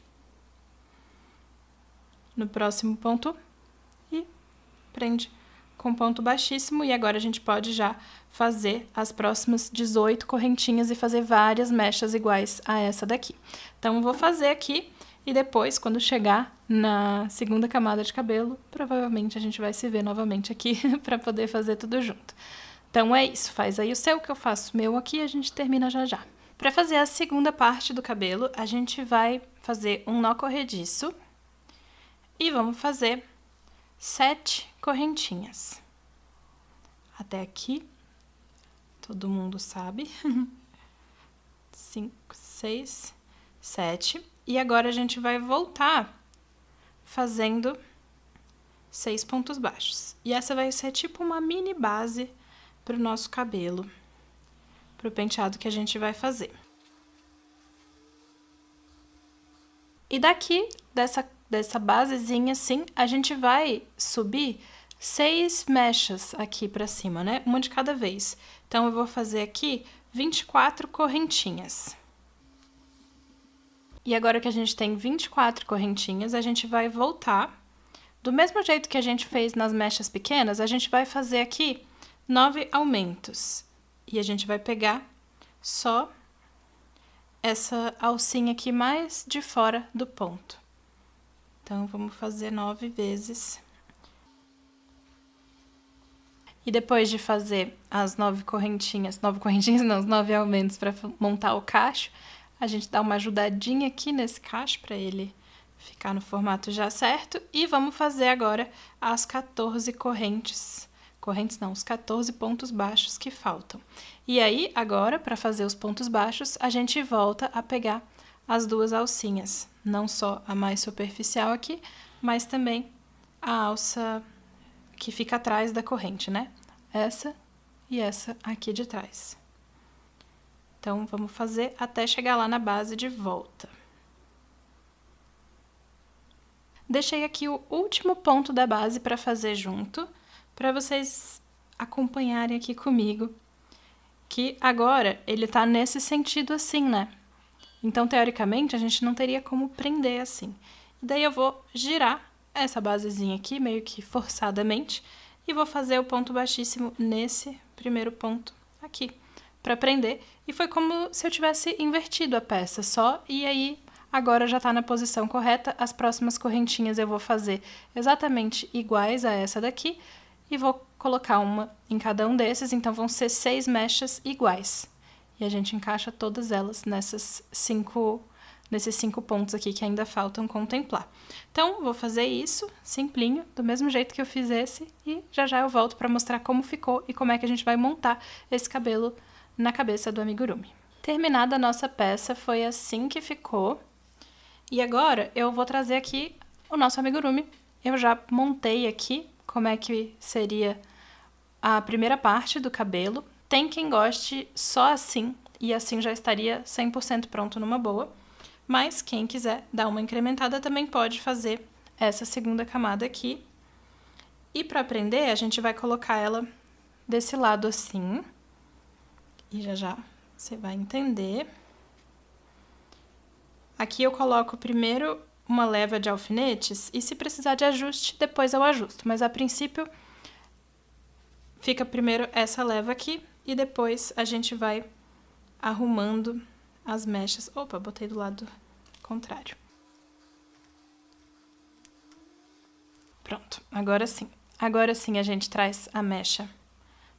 no próximo ponto e prende com ponto baixíssimo. E agora a gente pode já fazer as próximas 18 correntinhas e fazer várias mechas iguais a essa daqui. Então, vou fazer aqui e depois, quando chegar na segunda camada de cabelo, provavelmente a gente vai se ver novamente aqui para poder fazer tudo junto. Então, é isso. Faz aí o seu, que eu faço o meu aqui e a gente termina já já. Para fazer a segunda parte do cabelo, a gente vai fazer um nó corrediço e vamos fazer 7 correntinhas. Até aqui, todo mundo sabe. 5, 6, 7. E agora a gente vai voltar fazendo 6 pontos baixos. E essa vai ser tipo uma mini base para o nosso cabelo, para o penteado que a gente vai fazer. E daqui, dessa basezinha assim, a gente vai subir 6 mechas aqui para cima, né? Uma de cada vez. Então, eu vou fazer aqui 24 correntinhas. E agora que a gente tem 24 correntinhas, a gente vai voltar. Do mesmo jeito que a gente fez nas mechas pequenas, a gente vai fazer aqui 9 aumentos. E a gente vai pegar só essa alcinha aqui mais de fora do ponto. Então, vamos fazer 9 vezes. E depois de fazer as 9 correntinhas não, os 9 aumentos para montar o cacho, a gente dá uma ajudadinha aqui nesse cacho para ele ficar no formato já certo. E vamos fazer agora as 14 correntes. Correntes não, os 14 pontos baixos que faltam. E aí, agora, para fazer os pontos baixos, a gente volta a pegar as 2 alcinhas. Não só a mais superficial aqui, mas também a alça que fica atrás da corrente, né? Essa e essa aqui de trás. Então, vamos fazer até chegar lá na base de volta. Deixei aqui o último ponto da base para fazer junto, para vocês acompanharem aqui comigo, que agora ele tá nesse sentido assim, né? Então, teoricamente, a gente não teria como prender assim. E daí eu vou girar essa basezinha aqui, meio que forçadamente, e vou fazer o ponto baixíssimo nesse primeiro ponto aqui, para prender. E foi como se eu tivesse invertido a peça só, e aí agora já tá na posição correta. As próximas correntinhas eu vou fazer exatamente iguais a essa daqui, e vou colocar uma em cada um desses, então vão ser 6 mechas iguais. E a gente encaixa todas elas nesses 5 pontos aqui que ainda faltam contemplar. Então, vou fazer isso, simplinho, do mesmo jeito que eu fiz esse, e já já eu volto para mostrar como ficou e como é que a gente vai montar esse cabelo na cabeça do amigurumi. Terminada a nossa peça, foi assim que ficou. E agora, eu vou trazer aqui o nosso amigurumi. Eu já montei aqui como é que seria a primeira parte do cabelo. Tem quem goste só assim, e assim já estaria 100% pronto numa boa. Mas quem quiser dar uma incrementada também pode fazer essa segunda camada aqui. E para prender, a gente vai colocar ela desse lado assim. E já já você vai entender. Aqui eu coloco primeiro uma leva de alfinetes e se precisar de ajuste, depois eu ajusto. Mas a princípio, fica primeiro essa leva aqui e depois a gente vai arrumando as mechas. Opa, botei do lado contrário. Pronto, agora sim. Agora sim a gente traz a mecha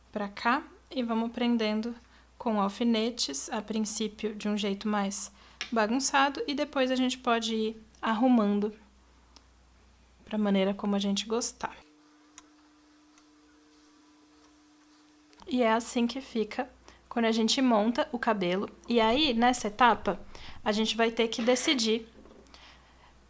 pra cá e vamos prendendo com alfinetes, a princípio de um jeito mais bagunçado e depois a gente pode ir arrumando pra maneira como a gente gostar. E é assim que fica quando a gente monta o cabelo. E aí, nessa etapa, a gente vai ter que decidir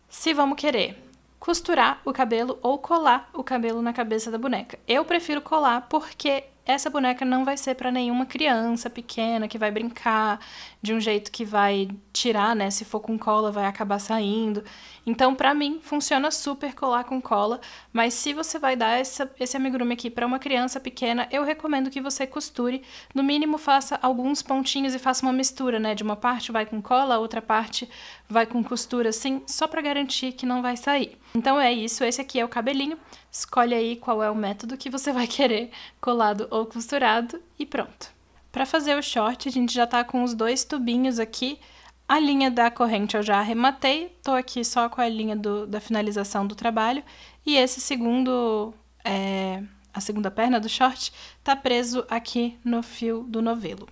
se vamos querer costurar o cabelo ou colar o cabelo na cabeça da boneca. Eu prefiro colar porque essa boneca não vai ser para nenhuma criança pequena que vai brincar de um jeito que vai tirar, né? Se for com cola, vai acabar saindo. Então, pra mim, funciona super colar com cola, mas se você vai dar esse amigurumi aqui para uma criança pequena, eu recomendo que você costure. No mínimo, faça alguns pontinhos e faça uma mistura, né? De uma parte vai com cola, a outra parte vai com costura, assim, só para garantir que não vai sair. Então é isso, esse aqui é o cabelinho. Escolhe aí qual é o método que você vai querer, colado ou costurado, e pronto. Para fazer o short, a gente já tá com os 2 tubinhos aqui. A linha da corrente eu já arrematei, tô aqui só com a linha da finalização do trabalho. E esse segundo, a segunda perna do short, tá preso aqui no fio do novelo.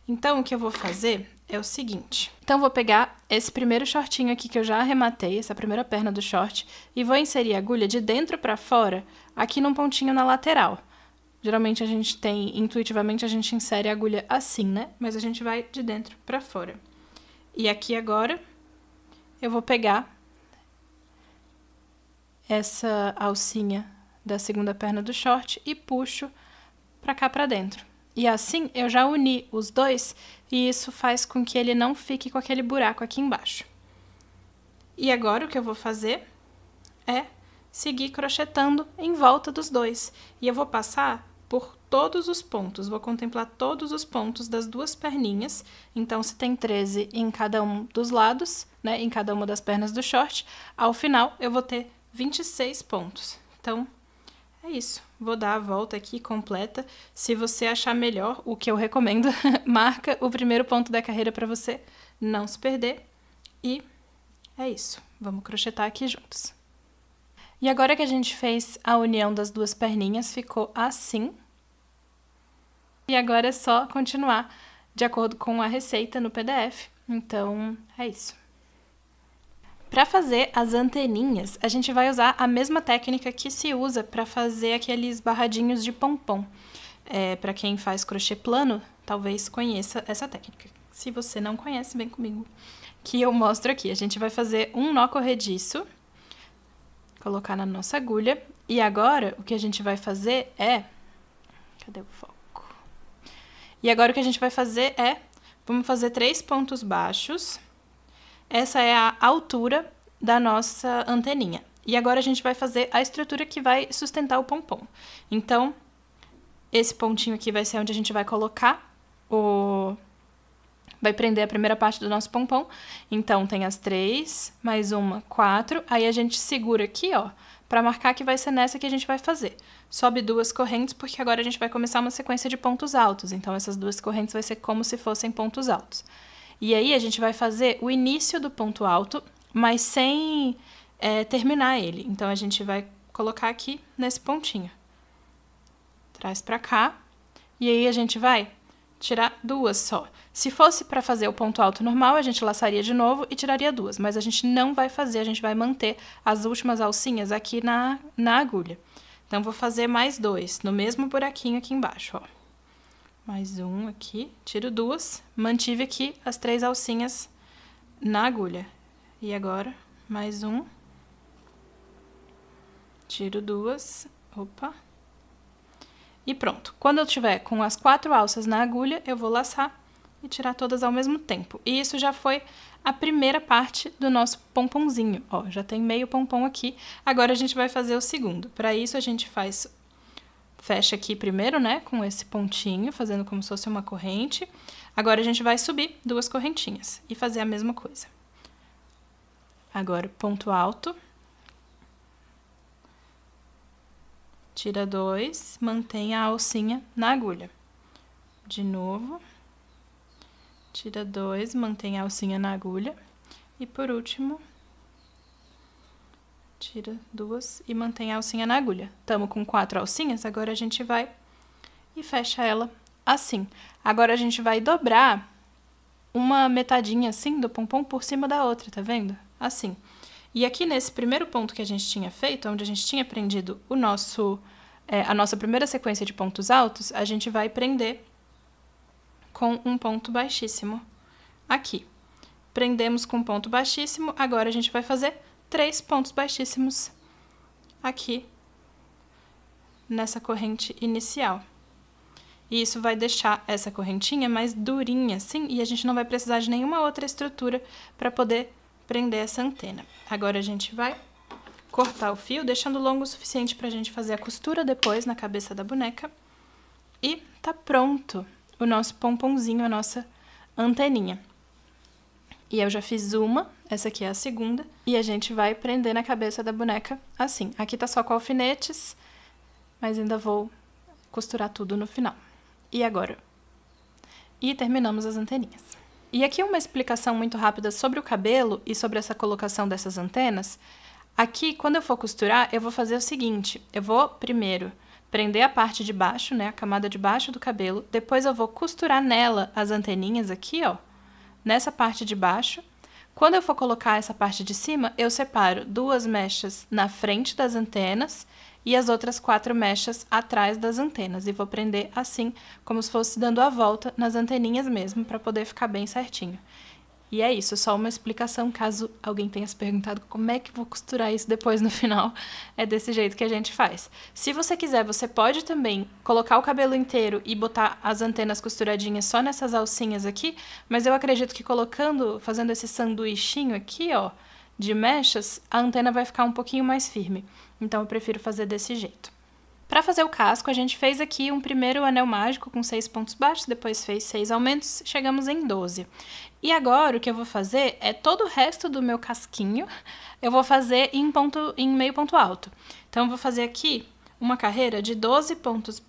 Então, o que eu vou fazer é o seguinte. Então, vou pegar esse primeiro shortinho aqui que eu já arrematei, essa primeira perna do short, e vou inserir a agulha de dentro pra fora, aqui num pontinho na lateral. Geralmente a gente tem, intuitivamente a gente insere a agulha assim, né? Mas a gente vai de dentro pra fora. E aqui agora, eu vou pegar essa alcinha da segunda perna do short e puxo pra cá pra dentro. E assim, eu já uni os dois e isso faz com que ele não fique com aquele buraco aqui embaixo. E agora o que eu vou fazer é seguir crochetando em volta dos dois. E eu vou passar por todos os pontos, vou contemplar todos os pontos das 2 perninhas. Então, se tem 13 em cada um dos lados, né, em cada uma das pernas do short, ao final eu vou ter 26 pontos. Então, é isso. Vou dar a volta aqui completa. Se você achar melhor, o que eu recomendo, marca o primeiro ponto da carreira para você não se perder. E é isso. Vamos crochetar aqui juntos. E agora que a gente fez a união das 2 perninhas, ficou assim. E agora é só continuar de acordo com a receita no PDF. Então, é isso. Para fazer as anteninhas, a gente vai usar a mesma técnica que se usa para fazer aqueles barradinhos de pompom. Para quem faz crochê plano, talvez conheça essa técnica. Se você não conhece, vem comigo, que eu mostro aqui. A gente vai fazer um nó corrediço, colocar na nossa agulha, e agora o que a gente vai fazer é... Cadê o foco? E agora o que a gente vai fazer é... Vamos fazer 3 pontos baixos. Essa é a altura da nossa anteninha. E agora a gente vai fazer a estrutura que vai sustentar o pompom. Então, esse pontinho aqui vai ser onde a gente vai colocar vai prender a primeira parte do nosso pompom. Então, tem as 3, mais uma, 4. Aí a gente segura aqui, ó, pra marcar que vai ser nessa que a gente vai fazer. Sobe 2 correntes, porque agora a gente vai começar uma sequência de pontos altos. Então, essas 2 correntes vai ser como se fossem pontos altos. E aí, a gente vai fazer o início do ponto alto, mas sem terminar ele. Então, a gente vai colocar aqui nesse pontinho. Traz pra cá. E aí, a gente vai tirar 2 só. Se fosse para fazer o ponto alto normal, a gente laçaria de novo e tiraria 2. Mas a gente não vai fazer, a gente vai manter as últimas alcinhas aqui na agulha. Então, vou fazer mais 2, no mesmo buraquinho aqui embaixo, ó. Mais um aqui, tiro 2, mantive aqui as 3 alcinhas na agulha. E agora, mais um. Tiro 2, opa. E pronto. Quando eu tiver com as 4 alças na agulha, eu vou laçar e tirar todas ao mesmo tempo. E isso já foi a primeira parte do nosso pomponzinho. Ó, já tem meio pompom aqui. Agora a gente vai fazer o segundo. Para isso, a gente fecha aqui primeiro, né, com esse pontinho, fazendo como se fosse uma corrente. Agora a gente vai subir 2 correntinhas e fazer a mesma coisa. Agora, ponto alto. Tira 2, mantém a alcinha na agulha. De novo. Tira 2, mantém a alcinha na agulha. E por último, tira 2 e mantém a alcinha na agulha. Estamos com 4 alcinhas, agora a gente vai e fecha ela assim. Agora a gente vai dobrar uma metadinha assim do pompom por cima da outra, tá vendo? Assim. E aqui nesse primeiro ponto que a gente tinha feito, onde a gente tinha prendido a nossa primeira sequência de pontos altos, a gente vai prender com um ponto baixíssimo aqui. Prendemos com um ponto baixíssimo, agora a gente vai fazer 3 pontos baixíssimos aqui nessa corrente inicial. E isso vai deixar essa correntinha mais durinha, assim, e a gente não vai precisar de nenhuma outra estrutura para poder prender essa antena. Agora a gente vai cortar o fio, deixando longo o suficiente para a gente fazer a costura depois na cabeça da boneca. E tá pronto o nosso pomponzinho, a nossa anteninha. E eu já fiz uma, essa aqui é a segunda, e a gente vai prender na cabeça da boneca assim. Aqui tá só com alfinetes, mas ainda vou costurar tudo no final. E agora? E terminamos as anteninhas. E aqui uma explicação muito rápida sobre o cabelo e sobre essa colocação dessas antenas. Aqui, quando eu for costurar, eu vou fazer o seguinte, eu vou primeiro prender a parte de baixo, né, a camada de baixo do cabelo, depois eu vou costurar nela as anteninhas aqui, ó, nessa parte de baixo. Quando eu for colocar essa parte de cima, eu separo 2 mechas na frente das antenas e as outras 4 mechas atrás das antenas. E vou prender assim, como se fosse dando a volta nas anteninhas mesmo, para poder ficar bem certinho. E é isso, só uma explicação, caso alguém tenha se perguntado como é que vou costurar isso depois no final. É desse jeito que a gente faz. Se você quiser, você pode também colocar o cabelo inteiro e botar as antenas costuradinhas só nessas alcinhas aqui, mas eu acredito que fazendo esse sanduichinho aqui, ó, de mechas, a antena vai ficar um pouquinho mais firme. Então eu prefiro fazer desse jeito. Para fazer o casco, a gente fez aqui um primeiro anel mágico com 6 pontos baixos, depois fez 6 aumentos, chegamos em 12. E agora o que eu vou fazer é todo o resto do meu casquinho, eu vou fazer em meio ponto alto. Então eu vou fazer aqui uma carreira de 12 pontos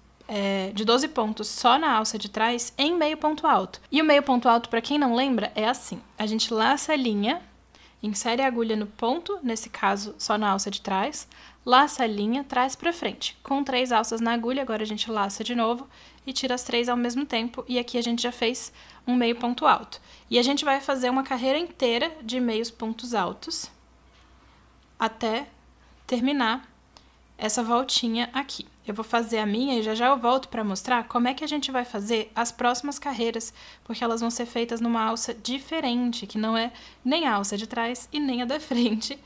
só na alça de trás em meio ponto alto. E o meio ponto alto, para quem não lembra, é assim. A gente laça a linha, insere a agulha no ponto, nesse caso só na alça de trás, laça a linha, traz pra frente. Com 3 alças na agulha, agora a gente laça de novo e tira as 3 ao mesmo tempo. E aqui a gente já fez um meio ponto alto. E a gente vai fazer uma carreira inteira de meios pontos altos até terminar essa voltinha aqui. Eu vou fazer a minha e já eu volto para mostrar como é que a gente vai fazer as próximas carreiras, porque elas vão ser feitas numa alça diferente, que não é nem a alça de trás e nem a da frente.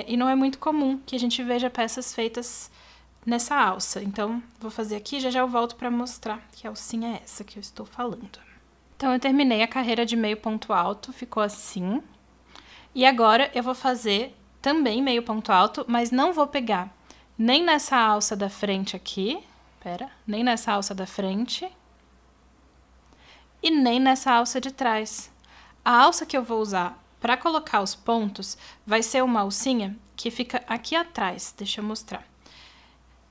E não é muito comum que a gente veja peças feitas nessa alça. Então, vou fazer aqui e já eu volto para mostrar que alcinha é essa que eu estou falando. Então, eu terminei a carreira de meio ponto alto, ficou assim. E agora eu vou fazer também meio ponto alto, mas não vou pegar nem nessa alça da frente aqui, nem nessa alça da frente e nem nessa alça de trás. A alça que eu vou usar para colocar os pontos vai ser uma alcinha que fica aqui atrás, deixa eu mostrar.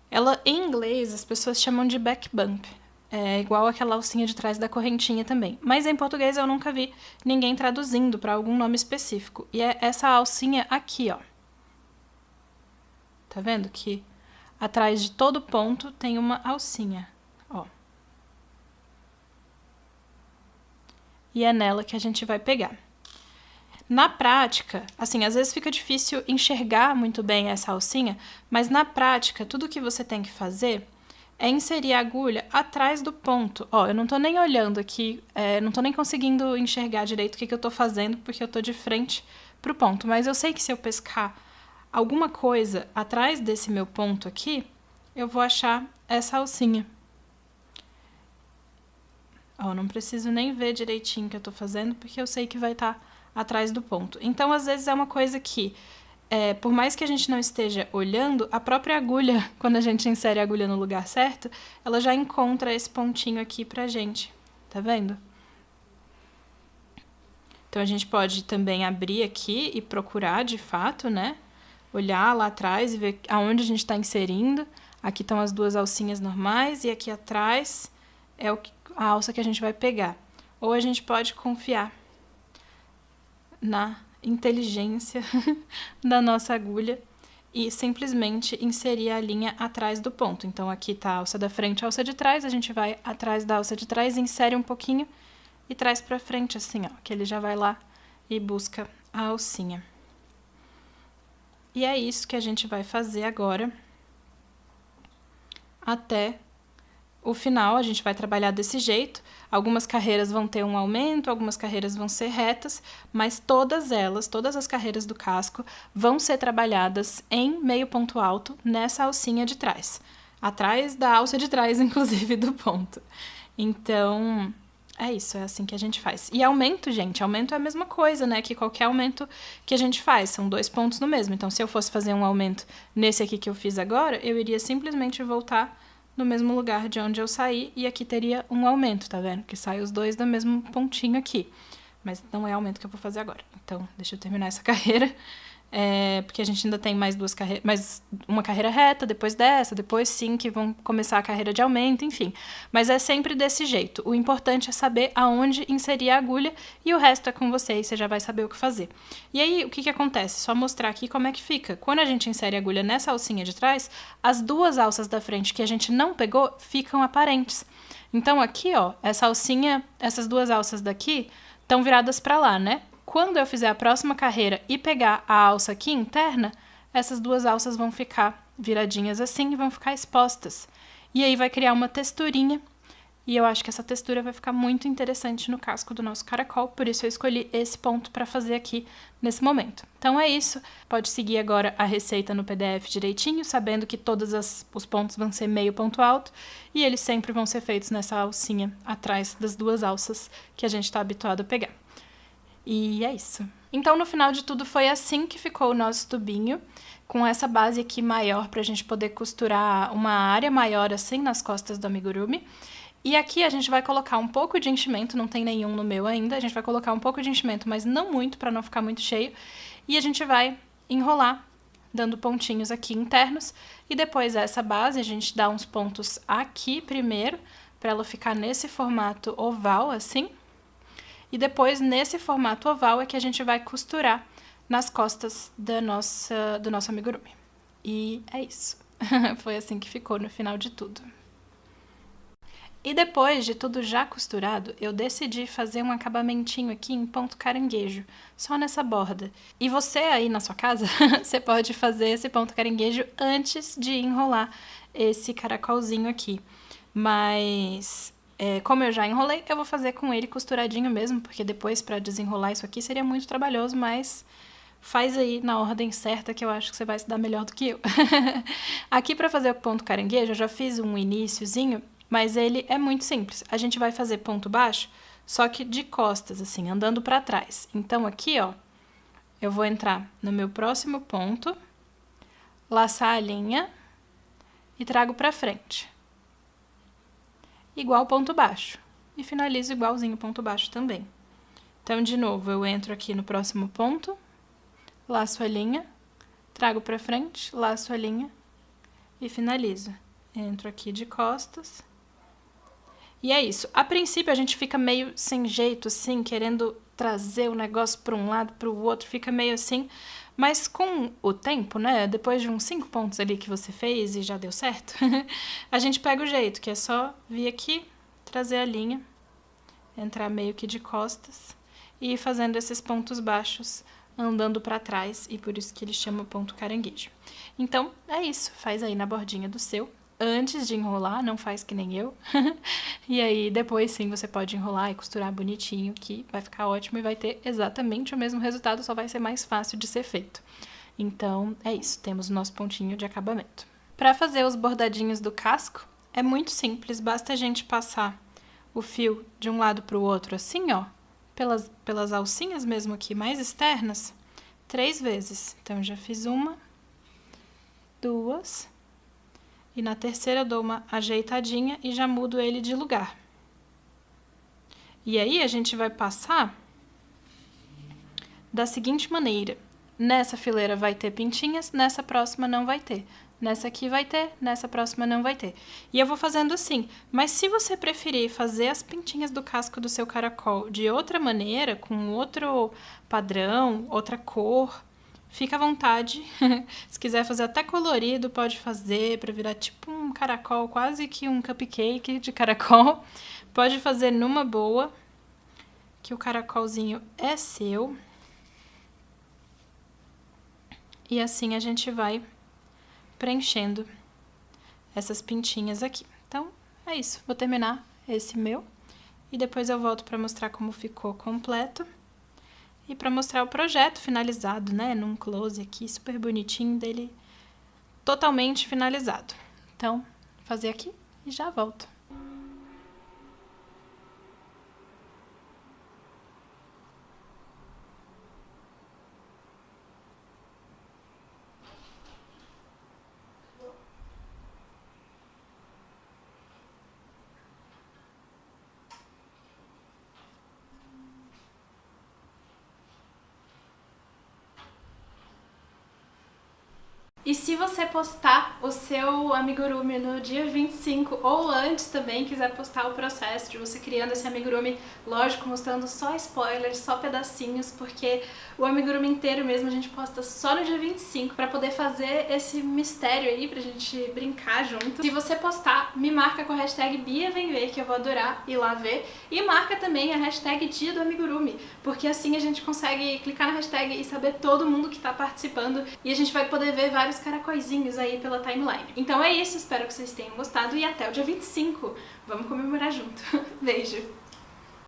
Ela, em inglês, as pessoas chamam de back bump, é igual aquela alcinha de trás da correntinha também. Mas em português eu nunca vi ninguém traduzindo para algum nome específico. E é essa alcinha aqui, ó. Tá vendo que atrás de todo ponto tem uma alcinha, ó. E é nela que a gente vai pegar. Na prática, assim, às vezes fica difícil enxergar muito bem essa alcinha, mas na prática, tudo que você tem que fazer é inserir a agulha atrás do ponto. Ó, eu não tô nem olhando aqui, não tô nem conseguindo enxergar direito o que eu tô fazendo, porque eu tô de frente pro ponto, mas eu sei que se eu pescar alguma coisa atrás desse meu ponto aqui, eu vou achar essa alcinha. Ó, não preciso nem ver direitinho o que eu tô fazendo, porque eu sei que vai estar atrás do ponto. Então, às vezes é uma coisa que, por mais que a gente não esteja olhando, a própria agulha, quando a gente insere a agulha no lugar certo, ela já encontra esse pontinho aqui pra gente. Tá vendo? Então, a gente pode também abrir aqui e procurar, de fato, né? Olhar lá atrás e ver aonde a gente está inserindo. Aqui estão as 2 alcinhas normais e aqui atrás é a alça que a gente vai pegar. Ou a gente pode confiar na inteligência da nossa agulha e simplesmente inserir a linha atrás do ponto. Então, aqui está a alça da frente e a alça de trás, a gente vai atrás da alça de trás, insere um pouquinho e traz pra frente assim, ó, que ele já vai lá e busca a alcinha. E é isso que a gente vai fazer agora até o final. A gente vai trabalhar desse jeito. Algumas carreiras vão ter um aumento, algumas carreiras vão ser retas, mas todas as carreiras do casco vão ser trabalhadas em meio ponto alto nessa alcinha de trás. Atrás da alça de trás, inclusive, do ponto. Então, é isso, é assim que a gente faz. E aumento, gente, aumento é a mesma coisa, né, que qualquer aumento que a gente faz, são 2 pontos no mesmo. Então, se eu fosse fazer um aumento nesse aqui que eu fiz agora, eu iria simplesmente voltar no mesmo lugar de onde eu saí, e aqui teria um aumento, tá vendo? Que sai os 2 do mesmo pontinho aqui. Mas não é aumento que eu vou fazer agora. Então, deixa eu terminar essa carreira, porque a gente ainda tem mais uma carreira reta depois dessa, depois sim que vão começar a carreira de aumento, enfim. Mas é sempre desse jeito. O importante é saber aonde inserir a agulha e o resto é com vocês, você já vai saber o que fazer. E aí, o que acontece? Só mostrar aqui como é que fica. Quando a gente insere a agulha nessa alcinha de trás, as 2 alças da frente que a gente não pegou ficam aparentes. Então aqui, ó, essa alcinha, essas 2 alças daqui estão viradas para lá, né? Quando eu fizer a próxima carreira e pegar a alça aqui interna, essas 2 alças vão ficar viradinhas assim e vão ficar expostas. E aí vai criar uma texturinha, e eu acho que essa textura vai ficar muito interessante no casco do nosso caracol, por isso eu escolhi esse ponto para fazer aqui nesse momento. Então é isso, pode seguir agora a receita no PDF direitinho, sabendo que todos os pontos vão ser meio ponto alto, e eles sempre vão ser feitos nessa alcinha atrás das 2 alças que a gente está habituado a pegar. E é isso. Então, no final de tudo, foi assim que ficou o nosso tubinho, com essa base aqui maior pra gente poder costurar uma área maior assim nas costas do amigurumi. E aqui a gente vai colocar um pouco de enchimento, não tem nenhum no meu ainda, a gente vai colocar um pouco de enchimento, mas não muito, pra não ficar muito cheio. E a gente vai enrolar, dando pontinhos aqui internos, e depois essa base a gente dá uns pontos aqui primeiro, pra ela ficar nesse formato oval, assim. E depois, nesse formato oval, é que a gente vai costurar nas costas do nosso amigurumi. E é isso. Foi assim que ficou no final de tudo. E depois de tudo já costurado, eu decidi fazer um acabamentinho aqui em ponto caranguejo, só nessa borda. E você aí na sua casa, você pode fazer esse ponto caranguejo antes de enrolar esse caracolzinho aqui. Mas como eu já enrolei, eu vou fazer com ele costuradinho mesmo, porque depois pra desenrolar isso aqui seria muito trabalhoso, mas faz aí na ordem certa que eu acho que você vai se dar melhor do que eu. Aqui pra fazer o ponto caranguejo, eu já fiz um iniciozinho, mas ele é muito simples. A gente vai fazer ponto baixo, só que de costas, assim, andando pra trás. Então aqui, ó, eu vou entrar no meu próximo ponto, laçar a linha e trago pra frente. Igual ponto baixo. E finalizo igualzinho ponto baixo também. Então, de novo, eu entro aqui no próximo ponto, laço a linha, trago pra frente, laço a linha e finalizo. Entro aqui de costas. E é isso. A princípio, a gente fica meio sem jeito, assim, querendo trazer o negócio para um lado, para o outro, fica meio assim. Mas com o tempo, né, depois de uns 5 pontos ali que você fez e já deu certo, a gente pega o jeito, que é só vir aqui, trazer a linha, entrar meio que de costas e ir fazendo esses pontos baixos andando para trás, e por isso que ele chama ponto caranguejo. Então, é isso, faz aí na bordinha do seu. Antes de enrolar, não faz que nem eu. E aí, depois sim, você pode enrolar e costurar bonitinho, que vai ficar ótimo e vai ter exatamente o mesmo resultado, só vai ser mais fácil de ser feito. Então, é isso, temos o nosso pontinho de acabamento. Para fazer os bordadinhos do casco, é muito simples, basta a gente passar o fio de um lado para o outro assim, ó, pelas alcinhas mesmo aqui, mais externas, 3 vezes. Então, eu já fiz 1, 2... E na terceira eu dou uma ajeitadinha e já mudo ele de lugar. E aí a gente vai passar da seguinte maneira. Nessa fileira vai ter pintinhas, nessa próxima não vai ter. Nessa aqui vai ter, nessa próxima não vai ter. E eu vou fazendo assim. Mas se você preferir fazer as pintinhas do casco do seu caracol de outra maneira, com outro padrão, outra cor, fica à vontade. Se quiser fazer até colorido, pode fazer para virar tipo um caracol, quase que um cupcake de caracol. Pode fazer numa boa. que o caracolzinho é seu. E assim a gente vai preenchendo essas pintinhas aqui. Então, é isso. Vou terminar esse meu e depois eu volto para mostrar como ficou completo e para mostrar o projeto finalizado, né? Num close aqui, super bonitinho dele, totalmente finalizado. Então, vou fazer aqui e já volto. E se você postar o seu amigurumi no dia 25 ou antes também, quiser postar o processo de você criando esse amigurumi, lógico, mostrando só spoilers, só pedacinhos, porque o amigurumi inteiro mesmo a gente posta só no dia 25 pra poder fazer esse mistério aí, pra gente brincar junto. Se você postar, me marca com a hashtag BiaVemVer, que eu vou adorar ir lá ver, e marca também a hashtag Dia do Amigurumi, porque assim a gente consegue clicar na hashtag e saber todo mundo que tá participando, e a gente vai poder ver vários caracóizinhos aí pela timeline. Então é isso, espero que vocês tenham gostado e até o dia 25. Vamos comemorar junto. Beijo!